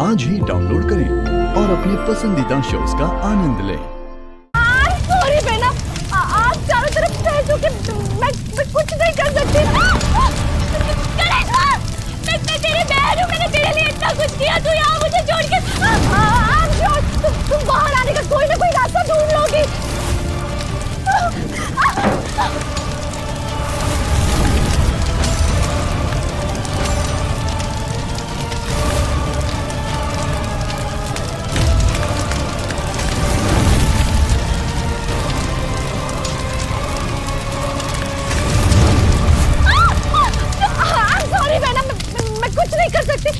आज ही डाउनलोड करें और अपने पसंदीदा शोज का आनंद लें। सॉरी बहना, आप चारों तरफ फैल चुके, मैं कुछ नहीं कर सकती। मैं तेरी बहन हूँ, मैंने तेरे लिए इतना कुछ किया, तू यहाँ मुझे छोड़ के। तुम बाहर आने का कोई ना कोई रास्ता ढूंढ लोगी। सॉरी मैडम, मैं कुछ नहीं कर सकती।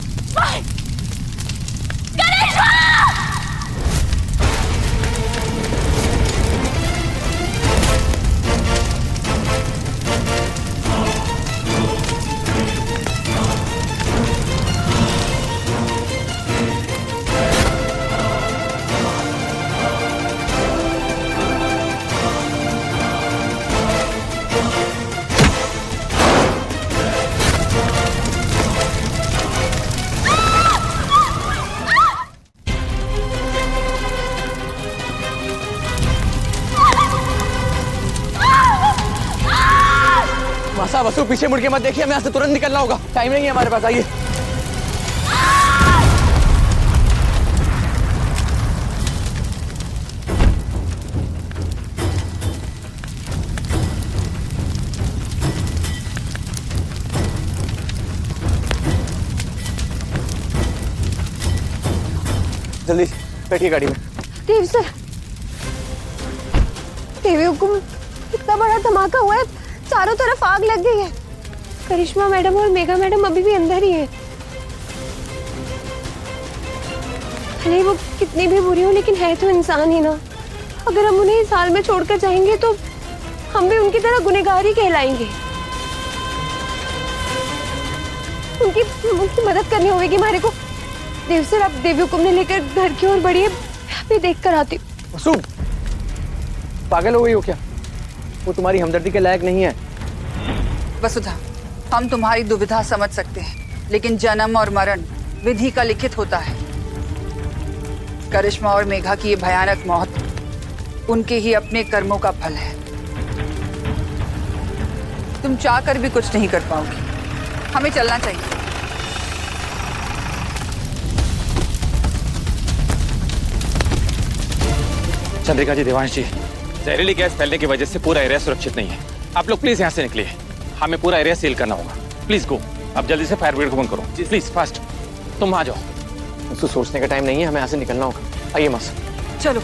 वसु पीछे मुड़ के मत देखिए, हमें यहाँ से तुरंत निकलना होगा, टाइम नहीं है हमारे पास। आइए। जल्दी बैठिए गाड़ी में। देव सर, देवी हुकुम, इतना बड़ा धमाका हुआ है, चारों तरफ आग लग गई है। करिश्मा मैडम और मेघा मैडम अभी भी अंदर ही है। भले वो कितनी भी बुरी हो, लेकिन है तो इंसान ही ना। अगर हम उन्हें इस हाल में छोड़कर जाएंगे तो हम भी उनकी तरह गुनहगार ही कहलाएंगे। उनकी मदद करनी होगी हमारे को। देव सर, आप देवी हुकुम ने लेकर घर की ओर बढ़िए, मैं देख कर आती हूँ। पागल हो गई हो क्या? वो तुम्हारी हमदर्दी के लायक नहीं है। वसुधा, हम तुम्हारी दुविधा समझ सकते हैं, लेकिन जन्म और मरण विधि का लिखित होता है। करिश्मा और मेघा की ये भयानक मौत उनके ही अपने कर्मों का फल है। तुम चाहकर भी कुछ नहीं कर पाओगी। हमें चलना चाहिए। चंद्रिका जी, देवांश जी, जहरीली गैस फैलने की वजह से पूरा एरिया सुरक्षित नहीं है। आप लोग प्लीज यहाँ से निकलिए, हमें पूरा एरिया सील करना होगा। प्लीज गो, अब जल्दी से फायर ब्रिगेड को फोन करो। प्लीज फास्ट, तुम आ जाओ। उसको सोचने का टाइम नहीं है, हमें यहाँ से निकलना होगा। आइए मास, चलो।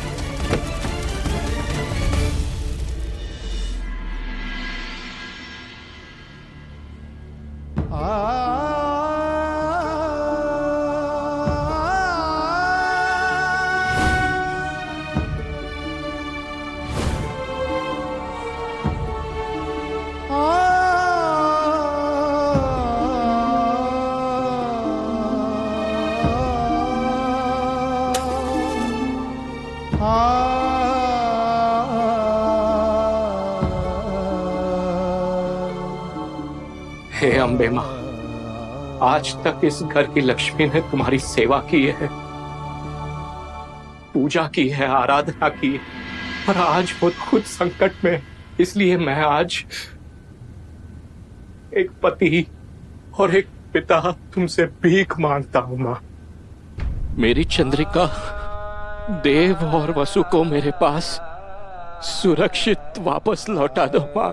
हे अम्बे मां, आज तक इस घर की लक्ष्मी ने तुम्हारी सेवा की है, पूजा की है, आराधना की है, पर आज वो खुद संकट में। इसलिए मैं आज एक पति और एक पिता तुमसे भीख मांगता हूं मां। मेरी चंद्रिका, देव और वसु को मेरे पास सुरक्षित वापस लौटा दो मां।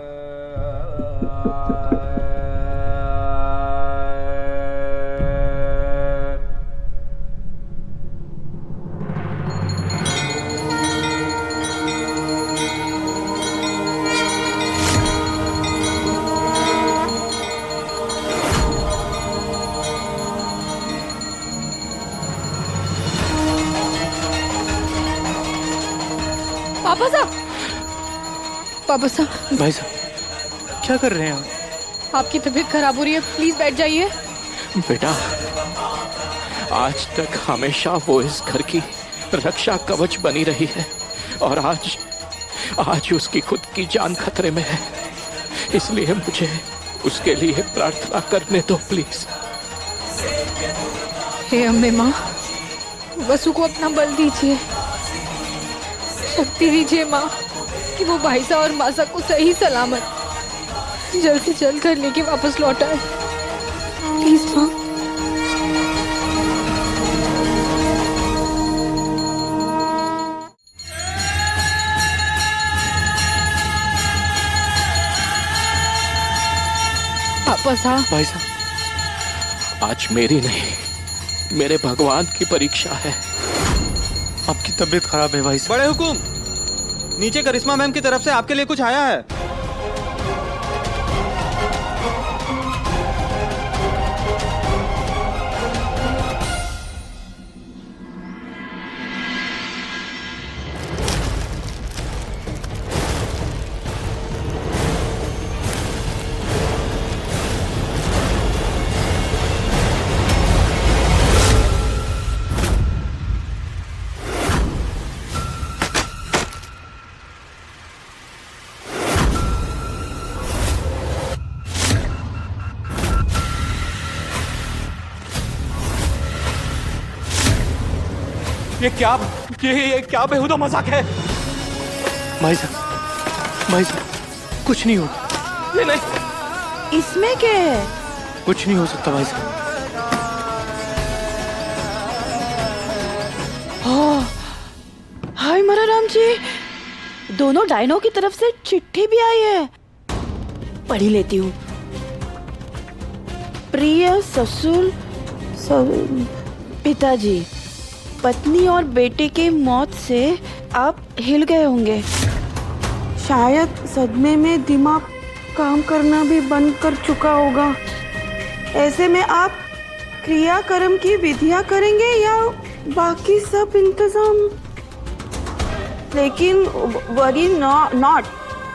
पापा साहब, भाई साहब, क्या कर रहे हैं आप? आपकी तबीयत खराब हो रही है, प्लीज बैठ जाइए। बेटा, आज तक हमेशा वो इस घर की रक्षा कवच बनी रही है, और आज उसकी खुद की जान खतरे में है। इसलिए मुझे उसके लिए प्रार्थना करने दो प्लीज। हे अम्बे माँ, वसु को अपना बल दीजिए, शक्ति दीजिए माँ कि वो भाईसा और मासा को सही सलामत जल्द से जल्द घर लेके वापस लौट आए। प्लीज माँ। पापा साहब। भाई साहब, आज मेरी नहीं, मेरे भगवान की परीक्षा है। आपकी तबीयत खराब है भाई साहब। बड़े हुकुम, नीचे करिश्मा मैम की तरफ से आपके लिए कुछ आया है। ये क्या बेहुदा मजाक है? भाई साहब कुछ नहीं होगा। नहीं नहीं, इसमें क्या है? कुछ नहीं हो सकता भाई साहब। हाय मराराम जी, दोनों डायनो की तरफ से चिट्ठी भी आई है। पढ़ी लेती हूँ। प्रिय ससुर पिताजी, पत्नी और बेटे की मौत से आप हिल गए होंगे। शायद सदमे में दिमाग काम करना भी बंद कर चुका होगा। ऐसे में आप क्रियाकर्म की विधियां करेंगे या बाकी सब इंतजाम? लेकिन वरी नॉट,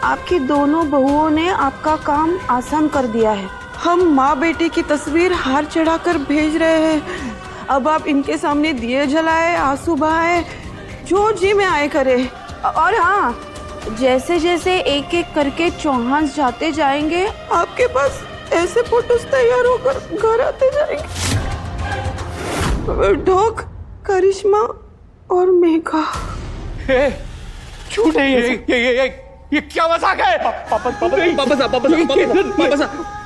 आपकी दोनों बहुओं ने आपका काम आसान कर दिया है। हम माँ बेटे की तस्वीर हार चढ़ाकर भेज रहे हैं। अब आप इनके सामने दिए जलाए, आंसू बहाए, जो जी में आए करे। और हाँ, जैसे जैसे एक एक करके चौहान जाते जाएंगे, आपके पास ऐसे फोटोज तैयार होकर घर आते जाएंगे। ढोक, करिश्मा और मेघा। झूठ है ये क्या मजाक है? पापा साहब,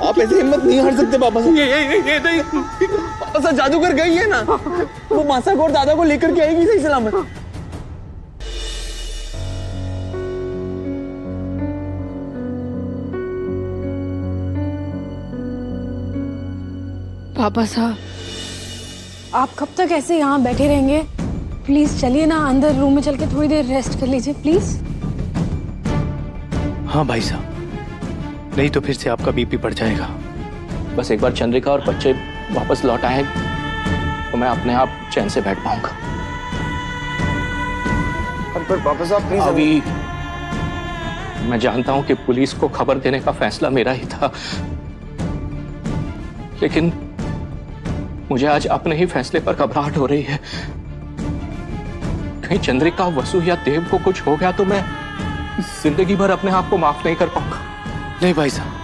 आप ऐसे हिम्मत नहीं हार सकते पापा साहब। ये नहीं। पापा साहब, जादूगर गई है ना, वो मासा को और दादा को लेकर के आएगी सही सलामत। पापा साहब, आप कब तक ऐसे यहाँ बैठे रहेंगे? प्लीज चलिए ना, अंदर रूम में चल के थोड़ी देर रेस्ट कर लीजिए प्लीज। हाँ भाई साहब, नहीं तो फिर से आपका बीपी बढ़ जाएगा। बस एक बार चंद्रिका और बच्चे वापस लौट आए तो मैं अपने आप चैन से बैठ पाऊंगा। पर पापा साहब प्लीज। अभी मैं जानता हूं कि पुलिस को खबर देने का फैसला मेरा ही था, लेकिन मुझे आज अपने ही फैसले पर घबराहट हो रही है। कहीं चंद्रिका, वसु या देव को कुछ हो गया तो मैं जिंदगी भर अपने आप को माफ नहीं कर पाऊंगा। नहीं भाई साहब,